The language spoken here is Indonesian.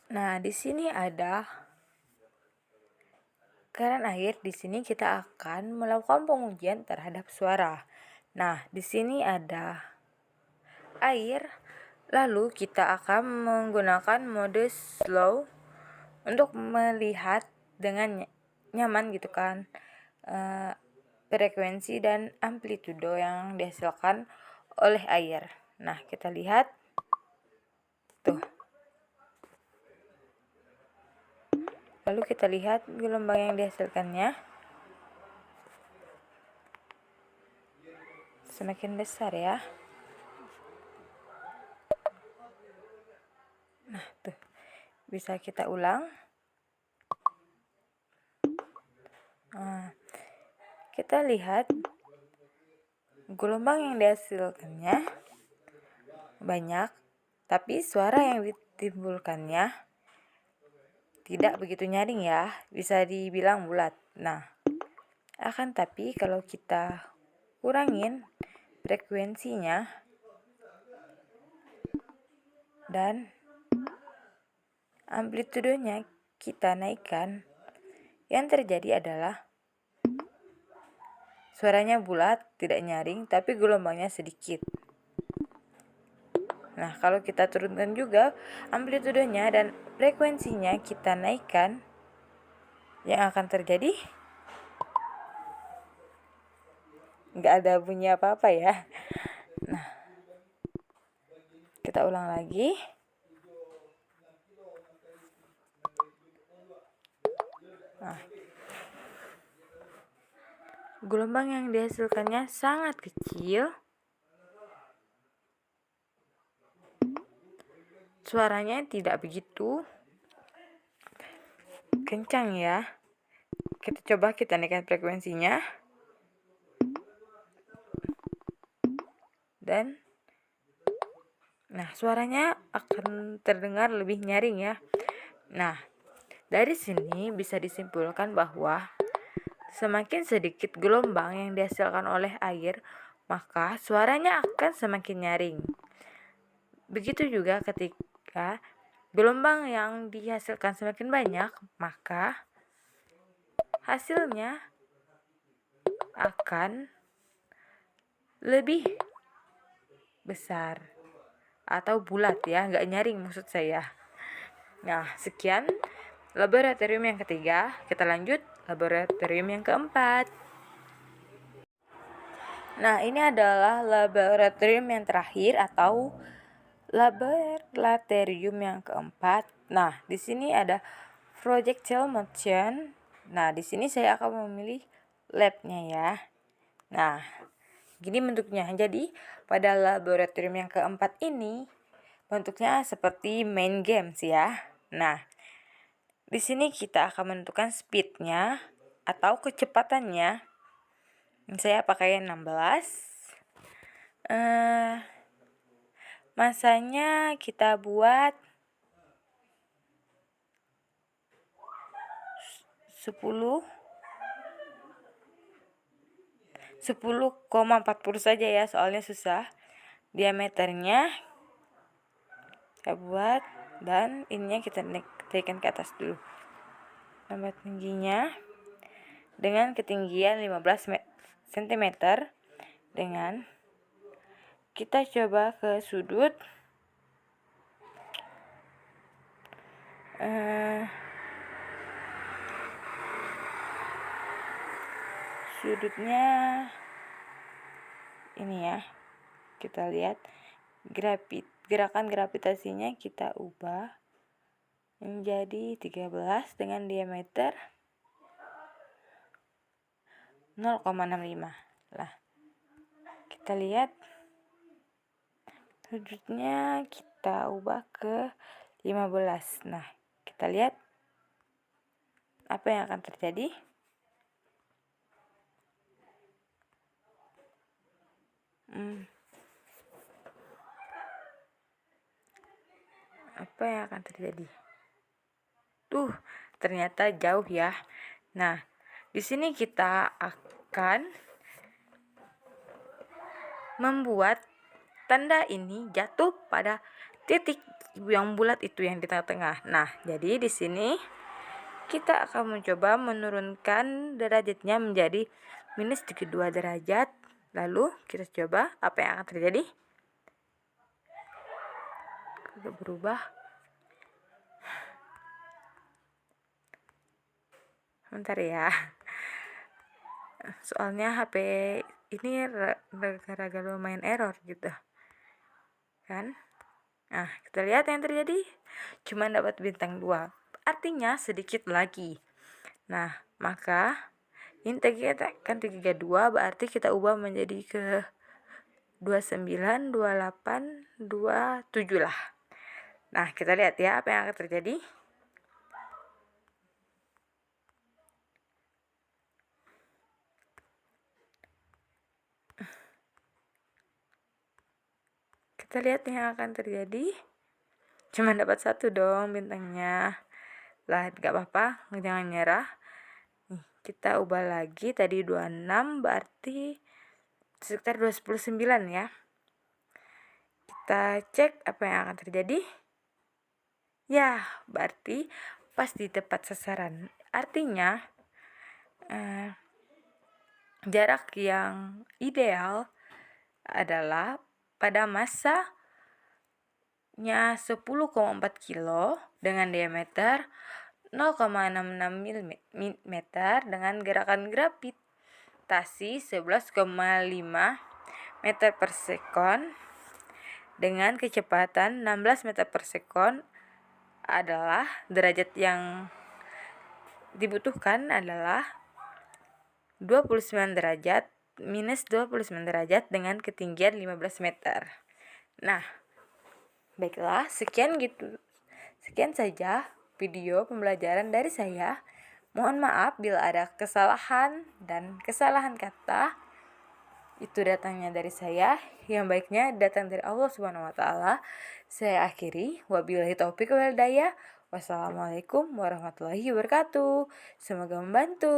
Nah, di sini ada keran air. Di sini kita akan melakukan pengujian terhadap suara. Nah, di sini ada air. Lalu kita akan menggunakan mode slow untuk melihat dengan nyaman gitu kan frekuensi dan amplitudo yang dihasilkan oleh air. Nah, kita lihat tuh. Lalu kita lihat gelombang yang dihasilkannya semakin besar ya. Nah, tuh. Bisa kita ulang. Nah, kita lihat gelombang yang dihasilkannya banyak, tapi suara yang ditimbulkannya tidak begitu nyaring ya, bisa dibilang bulat. Nah, akan tapi kalau kita kurangin frekuensinya dan amplitudonya kita naikkan, yang terjadi adalah suaranya bulat, tidak nyaring, tapi gelombangnya sedikit. Nah, kalau kita turunkan juga amplitudonya dan frekuensinya kita naikkan, yang akan terjadi nggak ada bunyi apa-apa ya. Nah, kita ulang lagi. Nah, gelombang yang dihasilkannya sangat kecil. Suaranya tidak begitu kencang ya. Kita coba kita naikkan frekuensinya. Dan nah, suaranya akan terdengar lebih nyaring ya. Nah, dari sini bisa disimpulkan bahwa semakin sedikit gelombang yang dihasilkan oleh air, maka suaranya akan semakin nyaring. Begitu juga ketika gelombang yang dihasilkan semakin banyak, maka hasilnya akan lebih besar atau bulat ya, nggak nyaring maksud saya. Nah, sekian laboratorium yang ketiga. Kita lanjut laboratorium yang keempat. Nah, ini adalah laboratorium yang terakhir atau laboratorium yang keempat. Nah, di sini ada projectile motion. Nah, di sini saya akan memilih labnya ya. Nah, gini bentuknya. Jadi, pada laboratorium yang keempat ini bentuknya seperti main games ya. Nah, di sini kita akan menentukan speednya atau kecepatannya. Saya pakai 16. Masanya kita buat 10,40 saja ya, soalnya susah. Diameternya kita buat, dan ininya kita naikkan ke atas dulu. Tambah tingginya dengan ketinggian 15 cm. Dengan kita coba ke sudut sudutnya ini ya. Kita lihat gerakan gravitasinya kita ubah menjadi 13 dengan diameter 0,65. Lah, kita lihat sudutnya kita ubah ke 15. Nah, kita lihat apa yang akan terjadi. Apa yang akan terjadi? Tuh, ternyata jauh ya. Nah, di sini kita akan membuat tanda ini jatuh pada titik yang bulat itu yang di tengah-tengah. Nah, jadi di sini kita akan mencoba menurunkan derajatnya menjadi minus 32 derajat. Lalu kita coba apa yang akan terjadi. Agak berubah. Bentar ya. Soalnya HP ini agak lumayan error gitu. Kan? Nah, kita lihat yang terjadi. Cuma dapat bintang 2. Artinya sedikit lagi. Nah, maka ini kita kan 32, berarti kita ubah menjadi ke 29, 28, 27 lah. Nah, kita lihat ya apa yang akan terjadi. Kita lihat yang akan terjadi. Cuma dapat 1 dong bintangnya. Lah, gak apa-apa, jangan nyerah. Nih, kita ubah lagi, tadi 26 berarti sekitar 29 ya. Kita cek apa yang akan terjadi. Ya, berarti pas di tepat sasaran. Artinya jarak yang ideal adalah pada masanya 10,4 kilo dengan diameter 0,66 mm dengan gerakan gravitasi 11,5 meter per sekon dengan kecepatan 16 meter per sekon adalah derajat yang dibutuhkan adalah 29 derajat minus 29 derajat dengan ketinggian 15 meter. Nah, baiklah, sekian saja video pembelajaran dari saya. Mohon maaf bila ada kesalahan dan kesalahan kata. Itu datangnya dari saya, yang baiknya datang dari Allah Subhanahu wa taala. Saya akhiri, wabillahi taufik wal hidayah. Wassalamualaikum warahmatullahi wabarakatuh. Semoga membantu.